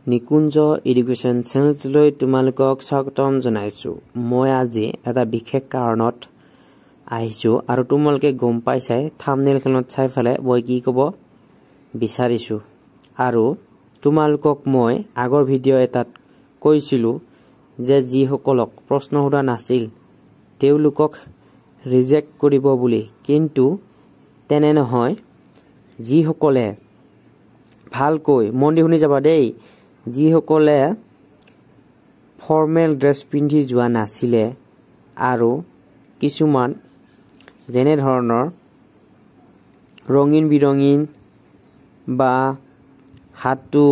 নিকুঞ্জ education চেনেলটোলৈ তোমালোকক স্বাগতম জনাইছো। মই আজি এটা বিশেষ কাৰণত আহিছো আৰু তোমালোকে গম পাইছাই থাম্বনেইলখনত চাই ফেলে মই কি ক'ব বিচাৰিছো। আৰু তোমালোকক মই আগৰ ভিডিঅ' এটাত কৈছিলো যে যিসকলক প্ৰশ্ন সোধা নাছিল তেওঁলোকক ৰিজেক্ট কৰিব বুলি, কিন্তু তেনে নহয়। যিসকলে ভালকৈ মন দি শুনি যাবা দেই, যিসকলে ফৰ্মেল ড্ৰেছ পিন্ধি যোৱা নাছিলে আৰু কিছুমান যেনে ধৰণৰ ৰঙীন বিৰঙীন বা হাতটো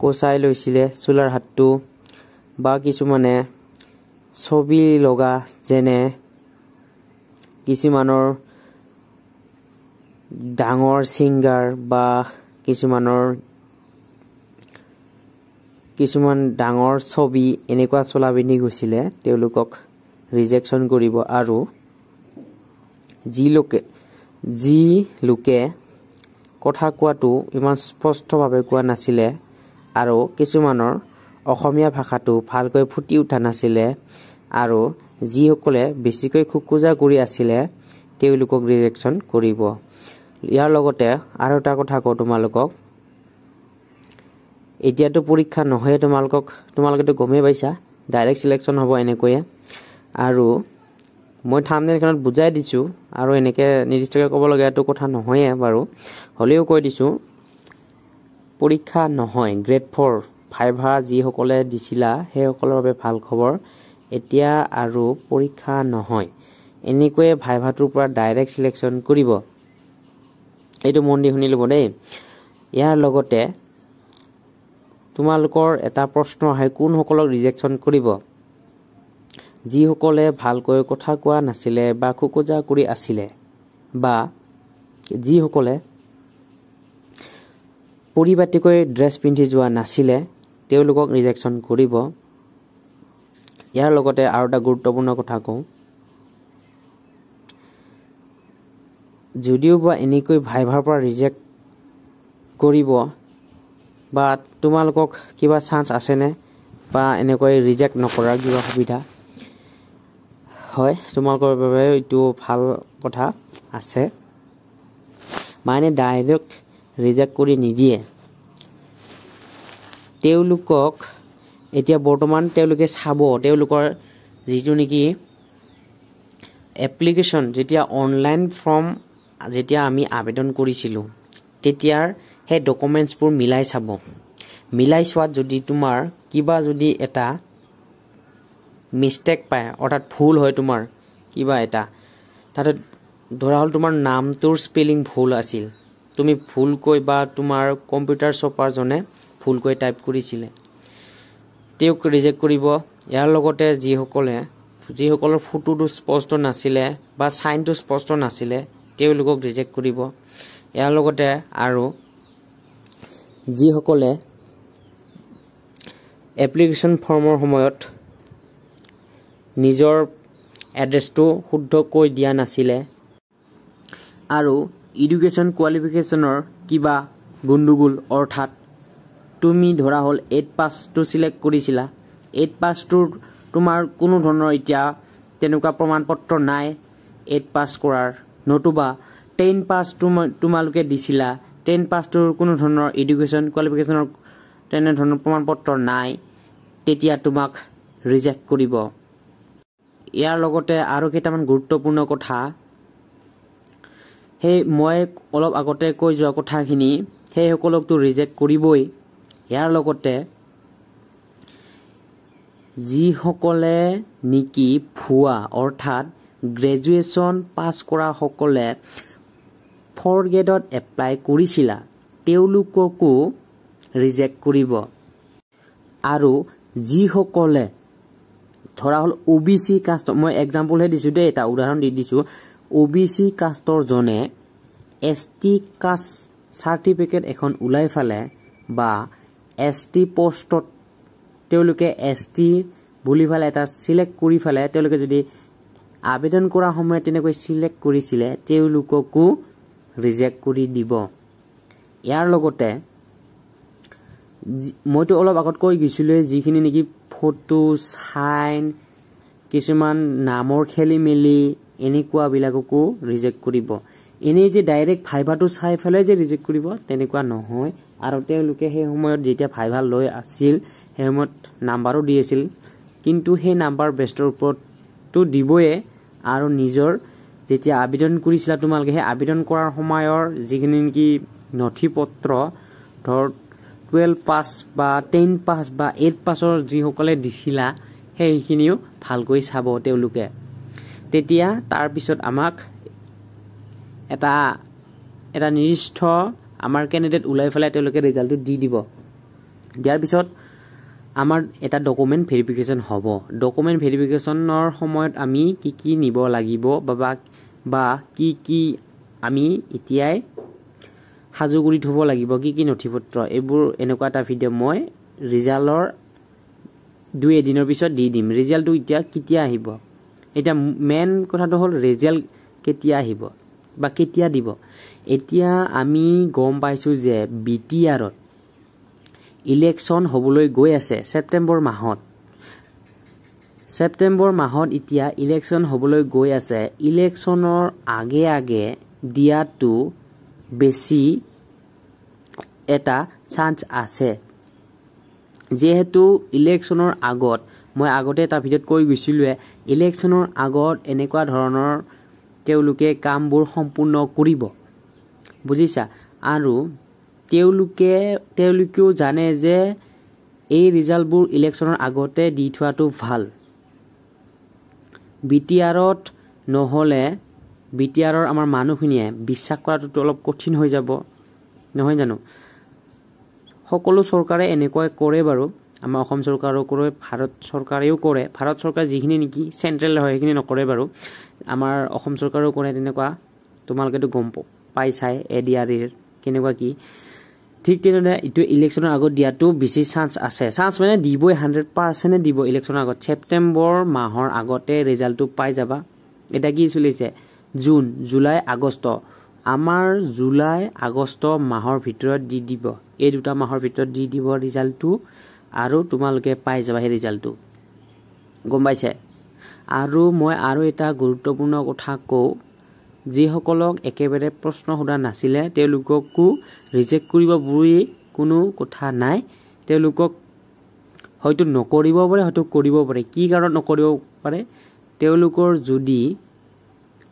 কোচাই লৈছিলে চুলাৰ হাতটো, বা কিছুমানে ছবি লগা যেনে কিছুমানৰ ডাঙৰ ছিংগাৰ বা কিছুমান ডাঙৰ ছবি এনেকুৱা চলা পিন্ধি গৈছিলে তেওঁলোকক ৰিজেকশ্যন কৰিব। আৰু যি লোকে কথা কোৱাটো ইমান স্পষ্টভাৱে কোৱা নাছিলে আৰু কিছুমানৰ অসমীয়া ভাষাটো ভালকৈ ফুটি উঠা নাছিলে আৰু যিসকলে বেছিকৈ খোকোজা কৰি আছিলে তেওঁলোকক ৰিজেকশ্যন কৰিব। ইয়াৰ লগতে আৰু এটা কথা কওঁ তোমালোকক, এতিয়াতো পৰীক্ষা নহয়, তোমালোকেতো গমেই পাইছা ডাইৰেক্ট চিলেকশ্যন হ'ব এনেকৈয়ে। আৰু মই থাম্বনেইলখনত বুজাই দিছোঁ আৰু এনেকৈ নিৰ্দিষ্টকৈ ক'ব লগীয়াটো কথা নহয়ে বাৰু, হ'লেও কৈ দিছোঁ পৰীক্ষা নহয়। গ্ৰেড 4 ভাইভা যিসকলে দিছিলা সেইসকলৰ বাবে ভাল খবৰ, এতিয়া আৰু পৰীক্ষা নহয়, এনেকৈয়ে ভাইভাটোৰ পৰা ডাইৰেক্ট চিলেকশ্যন কৰিব। এইটো মন দি শুনি ল'ব দেই। ইয়াৰ লগতে তোমালোকৰ এটা প্ৰশ্ন আহে কোনসকলক ৰিজেকশ্যন কৰিব? যিসকলে ভালকৈ কথা কোৱা নাছিলে বা খোকোজা কৰি আছিলে বা যিসকলে পৰিপাটিকৈ ড্ৰেছ পিন্ধি যোৱা নাছিলে তেওঁলোকক ৰিজেকশ্যন কৰিব। ইয়াৰ লগতে আৰু এটা গুৰুত্বপূৰ্ণ কথা কওঁ, যদিও বা এনেকৈ ভাইভাৰ পৰা ৰিজেক্ট কৰিব বা তোমালোকক কিবা চান্স আছেনে বা এনেকৈ ৰিজেক্ট নকৰাৰ কিবা সুবিধা হয়, তোমালোকৰ বাবে এইটো ভাল কথা আছে। মানে ডাইৰেক্ট ৰিজেক্ট কৰি নিদিয়ে তেওঁলোকক। এতিয়া বৰ্তমান তেওঁলোকে চাব তেওঁলোকৰ যিটো নেকি এপ্লিকেশ্যন, যেতিয়া অনলাইন ফৰ্ম যেতিয়া আমি আবেদন কৰিছিলোঁ তেতিয়াৰ সেই ডকুমেণ্টছবোৰ মিলাই চাব। মিলাই চোৱাত যদি তোমাৰ কিবা যদি এটা মিষ্টেক পায়, অৰ্থাৎ ভুল হয় তোমাৰ কিবা এটা, তাতে ধৰা হ'ল তোমাৰ নামটোৰ স্পেলিং ভুল আছিল, তুমি ভুলকৈ বা তোমাৰ কম্পিউটাৰ শ্বপাৰজনে ভুলকৈ টাইপ কৰিছিলে, তেওঁক ৰিজেক্ট কৰিব। ইয়াৰ লগতে যিসকলৰ ফটোটো স্পষ্ট নাছিলে বা চাইনটো স্পষ্ট নাছিলে তেওঁলোকক ৰিজেক্ট কৰিব। ইয়াৰ লগতে আৰু যিসকলে এপ্লিকেশ্যন ফৰ্মৰ সময়ত নিজৰ এড্ৰেছটো শুদ্ধকৈ দিয়া নাছিলে আৰু এডুকেশ্যন কোৱালিফিকেশ্যনৰ কিবা গণ্ডগোল, অৰ্থাৎ তুমি ধৰা হ'ল 8 পাছটো চিলেক্ট কৰিছিলা, 8 পাছটোৰ তোমাৰ কোনো ধৰণৰ এতিয়া তেনেকুৱা প্ৰমাণ পত্ৰ নাই 8 পাছ কৰাৰ, নতুবা 10 পাছ তোমালোকে দিছিলা, 10 পাছটোৰ কোনো ধৰণৰ এডুকেশ্যন কোৱালিফিকেশ্যনৰ তেনেধৰণৰ প্ৰমাণ পত্ৰ নাই, তেতিয়া তোমাক ৰিজেক্ট কৰিব। ইয়াৰ লগতে আৰু কেইটামান গুৰুত্বপূৰ্ণ কথা, সেই মই অলপ আগতে কৈ যোৱা কথাখিনি সেইসকলকতো ৰিজেক্ট কৰিবই। ইয়াৰ লগতে যিসকলে নেকি ভুৱা, অৰ্থাৎ গ্ৰেজুৱেশ্যন পাছ কৰা সকলে 4th গ্ৰেডত এপ্লাই কৰিছিলা তেওঁলোককো ৰিজেক্ট কৰিব। আৰু যিসকলে ধৰা হ'ল OBC কাষ্ট, মই এক্সাম্পলহে দিছোঁ দেই, এটা উদাহৰণ দি দিছোঁ, OBC কাষ্টৰ জনে ST কাষ্ট চাৰ্টিফিকেট এখন ওলাই ফালে বা ST পষ্টত তেওঁলোকে ST বুলি ফালে এটা চিলেক্ট কৰি ফালে তেওঁলোকে যদি আবেদন কৰা সময়ত তেনেকৈ চিলেক্ট কৰিছিলে তেওঁলোককো ৰিজেক্ট কৰি দিব। ইয়াৰ লগতে মইতো অলপ আগত কৈ গৈছিলো যিখিনি নেকি ফটো সাইন কিছুমান নামৰ খেলি মেলি এনেকুৱা বিলাককো ৰিজেক্ট কৰিব এনেই যে ডাইৰেক্ট ভাইভাটো চাই ফেলে যে ৰিজেক্ট কৰিব তেনেকুৱা নহয় আৰু তেওঁলোকে সেই সময়ত যেতিয়া ভাইভা লৈ আছিল সেই সময়ত নাম্বাৰো দি আছিল কিন্তু সেই নাম্বাৰ বেষ্টৰ ওপৰতটো দিবয়ে আৰু নিজৰ যেতিয়া আবেদন কৰিছিলা তোমালোকে সেই আবেদন কৰাৰ সময়ৰ যিখিনি নেকি নথিপত্ৰ ধৰ 12 পাস বা 10 পাস বা 8 পাসৰ যিসকলে দিছিলা সেইখিনিও ভালকৈ চাব তেওঁলোকে তেতিয়া তাৰ পিছত আমাক এটা নিৰ্দিষ্ট আমাৰ ক্যান্ডিডেট উলাই ফেলাই তেওঁলোকে ৰিজাল্টটো দি দিব দিয়াৰ পিছত আমাৰ এটা ডকুমেন্ট ভেৰিফিকেশন হ'ব ডকুমেন্ট ভেৰিফিকেশনৰ সময়ত আমি কি নিব লাগিব বা কি আমি এতিয়াই হাজু কৰি থব লাগিব কি নথিপত্ৰ এইবোৰ এনেকুৱা এটা ভিডিও মই ৰিজাল্টৰ 2 দিনৰ পিছত দি দিম ৰিজাল্টটো এতিয়া কেতিয়া আহিব এটা মেন কথাটো হ'ল ৰিজাল্ট কেতিয়া আহিব বা কেতিয়া দিব এতিয়া আমি গম পাইছো যে বিটিআৰত ইলেকশন হবলৈ গৈ আছে সেপ্টেম্বৰ মাহত এতিয়া ইলেকশন হবলৈ গৈ আছে ইলেকশনৰ আগে দিয়াটো বেছি এটা চান্স আছে যেহেতু ইলেকশনৰ আগত মই আগতে এটা ভিডিওত কৈ গৈছিলো ইলেকশনৰ আগত এনেকুৱা ধৰণৰ তেওঁলোকে কামবোৰ সম্পূৰ্ণ কৰিব বুজিছা আৰু তেওঁলোকেও জানে যে এই ৰিজাল্টবোৰ ইলেকশনৰ আগতে দি থোৱাটো ভাল বিটিআৰত নহলে বিটিআৰৰ আমাৰ মানুহখিনিয়ে বিশ্বাস কৰাটো অলপ কঠিন হৈ যাব নহয় জানো সকলো চৰকাৰে এনেকৈ কৰে বাৰু আমাৰ অসম চৰকাৰো কৰে ভাৰত চৰকাৰেও কৰে ভাৰত চৰকাৰ যিখিনি নেকি সেন্ট্ৰেল হয় সেইখিনি নকৰে বাৰু আমাৰ অসম চৰকাৰেও কৰে তেনেকুৱা তোমালোকেতো গম পাইছাই এডিআৰৰ কেনেকুৱা কি ঠিক তেনেদৰে ইটো ইলেকশনৰ আগত দিয়াটো বেছি চান্স আছে চান্স মানে দিবই 100% দিব ইলেকশনৰ আগত সেপ্টেম্বৰ মাহৰ আগতে ৰিজাল্টটো পাই যাবা এটা কি চলিছে জুন জুলাই আগষ্ট আমাৰ জুলাই আগষ্ট মাহৰ ভিতৰত দি দিব এই দুটা মাহৰ ভিতৰত দি দিব ৰিজাল্টটো আৰু তোমালোকে পাই যাবা সেই ৰিজাল্টটো গম পাইছে আৰু মই আৰু এটা গুৰুত্বপূৰ্ণ কথা কওঁ যিসকলক একেবাৰে প্ৰশ্ন সোধা নাছিলে তেওঁলোককো ৰিজেক্ট কৰিব বুলি কোনো কথা নাই তেওঁলোকক হয়তো নকৰিব পাৰে হয়তো কৰিব পাৰে কি কাৰণ নকৰিব পাৰে তেওঁলোকৰ যদি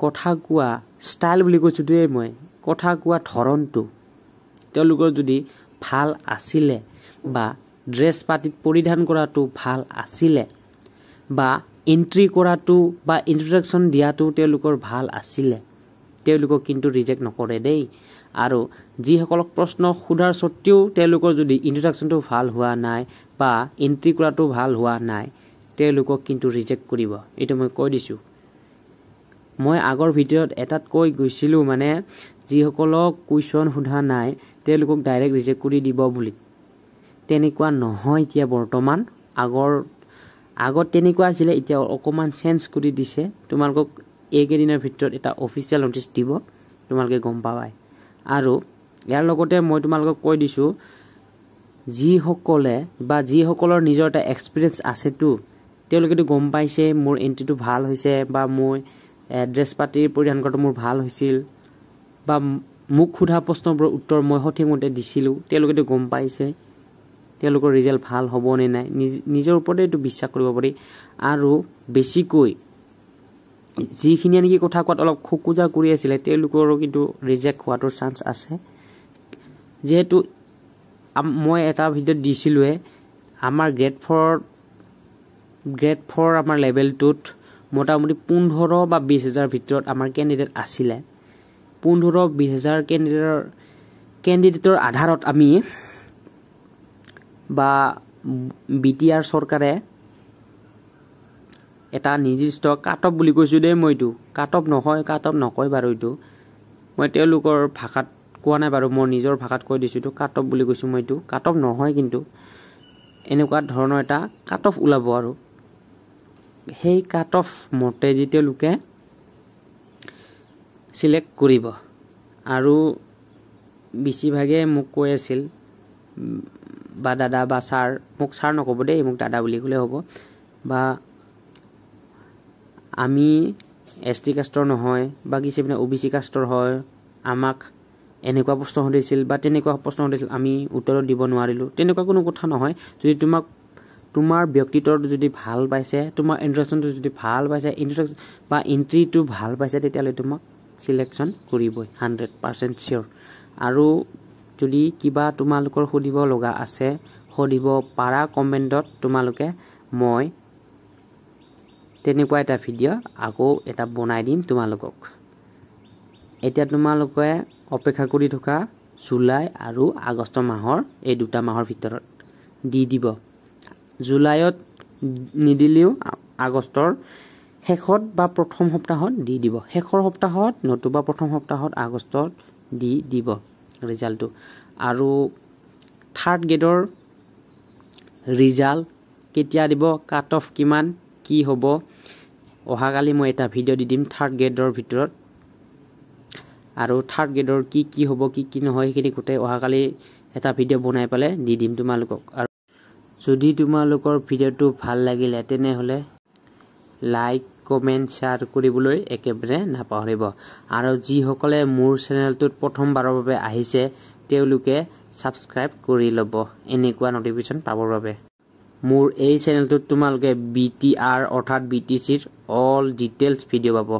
কথা কোৱা ষ্টাইল বুলি কৈছো দেই মই কথা কোৱা ধৰণটো তেওঁলোকৰ যদি ভাল আছিলে বা ড্ৰেছ পাতিত পৰিধান কৰাটো ভাল আছিলে বা এন্ট্ৰি কৰাটো বা ইন্ট্ৰোডাকশন দিয়াটো তেওঁলোকৰ ভাল আছিলে তেওঁলোকক কিন্তু ৰিজেক্ট নকৰে দেই আৰু যিসকলক প্ৰশ্ন সোধাৰ সত্ত্বেও তেওঁলোকৰ যদি ইন্ট্ৰোডাকশনটো ভাল হোৱা নাই বা এন্ট্ৰি কৰাটো ভাল হোৱা নাই তেওঁলোকক কিন্তু ৰিজেক্ট কৰিব এটা মই কৈ দিছো মই আগৰ ভিডিওত এটাত কৈ গৈছিলো মানে যিসকলক কোৱেশ্চন সোধা নাই তেওঁলোকক ডাইৰেক্ট ৰিজেক্ট কৰি দিব বুলি তেনেকুৱা নহয় এতিয়া বৰ্তমান আগত তেনেকুৱা আছিল এতিয়া অকমান চেঞ্জ কৰি দিছে তোমালোকক এইকেদিনৰ ভিতৰত এটা অফিচিয়েল নোটিছ দিব তোমালোকে গম পাবাই আৰু ইয়াৰ লগতে মই তোমালোকক কৈ দিছো যিসকলৰ নিজৰ এটা এক্সপেৰিয়েন্স আছেতো তেওঁলোকেতো গম পাইছে মোৰ এন্ট্ৰিটো ভাল হৈছে বা মই ড্ৰেছ পাতিৰ পৰিধান কৰাটো মোৰ ভাল হৈছিল বা মুখ সোধা প্ৰশ্নবোৰৰ উত্তৰ মই সঠিকমতে দিছিলো তেওঁলোকেতো গম পাইছে তেওঁলোকৰ ৰিজাল্ট ভাল হ'ব নে নাই নিজৰ ওপৰতে এইটো বিশ্বাস কৰিব পাৰি আৰু বেছিকৈ যিখিনি নেকি কথা কোৱাত অলপ খুকুজা কৰি আছিল তেওঁলোকৰো কিন্তু ৰিজেক্ট হোৱাটোৰ চান্স আছে যেহেতু মই এটা ভিডিওত দিছিলোৱে আমাৰ গ্ৰেড 4 আমাৰ লেভেলটোত মোটামুটি 15 বা 20,000 ভিতৰত আমাৰ ক্যান্ডিডেট আছিলে 15-20,000 ক্যান্ডিডেটৰ আধাৰত আমি বা বিটিআৰ চৰকাৰে এটা নিৰ্দিষ্ট কাটঅফ বুলি কৈছো দেই মইটো কাটঅফ নকয় বাৰু এইটো মই তেওঁলোকৰ ভাষাত কোৱা নাই বাৰু মই নিজৰ ভাষাত কৈ দিছো তো কাটঅফ বুলি কৈছো মইটো কাটঅফ নহয় কিন্তু এনেকুৱা ধৰণৰ এটা কাটঅফ ওলাব আৰু সেই কাটঅফ মতে যেতিয়া লোকে সিলেক্ট কৰিব আৰু বেছিভাগে মোক কৈ আছিল বা দাদা বা ছাৰ মোক ছাৰ নক'ব দেই মোক দাদা বুলি ক'লে হ'ব বা আমি এছটি কাষ্টৰ নহয় বা কিছুমানে OBC কাষ্টৰ হয় আমাক এনেকুৱা প্ৰশ্ন সুধিছিল বা তেনেকুৱা প্ৰশ্ন সুধিছিল আমি উত্তৰ দিব নোৱাৰিলোঁ তেনেকুৱা কোনো কথা নহয় যদি তোমাৰ ব্যক্তিত্বটো যদি ভাল পাইছে তোমাৰ ইন্ট্ৰডাকচনটো যদি ভাল পাইছে ইন্ট্ৰডাকচন বা এন্ট্ৰিটো ভাল পাইছে তেতিয়ালে তোমাক সিলেকশন কৰিবই 100% শিওৰ আৰু যদি কিবা তোমালোকৰ সুধিব লগা আছে সুধিব পাৰা কমেন্টত তোমালোকে মই তেনেকুৱা এটা ভিডিও আকৌ এটা বনাই দিম তোমালোকক এতিয়া তোমালোকে অপেক্ষা কৰি থকা জুলাই আৰু আগষ্ট মাহৰ এই দুটা মাহৰ ভিতৰত দি দিব জুলাইত নিদিলেও আগষ্টৰ শেষত বা প্ৰথম সপ্তাহত দি দিব শেষৰ সপ্তাহত নতুবা প্ৰথম সপ্তাহত আগষ্টত দি দিব ৰিজাল্টটো আৰু থাৰ্ড গ্ৰেডৰ ৰিজাল্ট কেতিয়া দিব কাট অফ কিমান কি হ'ব অহাকালি মই এটা ভিডিও দি দিম থাৰ্ড গ্ৰেডৰ ভিতৰত আৰু থাৰ্ড গ্ৰেডৰ কি হ'ব কি নহয় সেইখিনি গোটেই অহাকালি এটা ভিডিও বনাই পালে দি দিম তোমালোকক আৰু যদি তোমালোকৰ ভিডিওটো ভাল লাগিলে তেনেহলে লাইক কমেন্ট শেয়াৰ কৰিবলৈ একেবাৰে নাপাহৰিব আৰু যিসকলে মোৰ চেনেলটোত প্ৰথমবাৰৰ বাবে আহিছে তেওঁলোকে সাবস্ক্ৰাইব কৰি ল'ব এনেকুৱা নটিফিকেশন পাবৰ বাবে মোৰ এই চেনেলটোত তোমালোকে BTR অৰ্থাৎ BTCৰ অল ডিটেইলছ ভিডিও পাব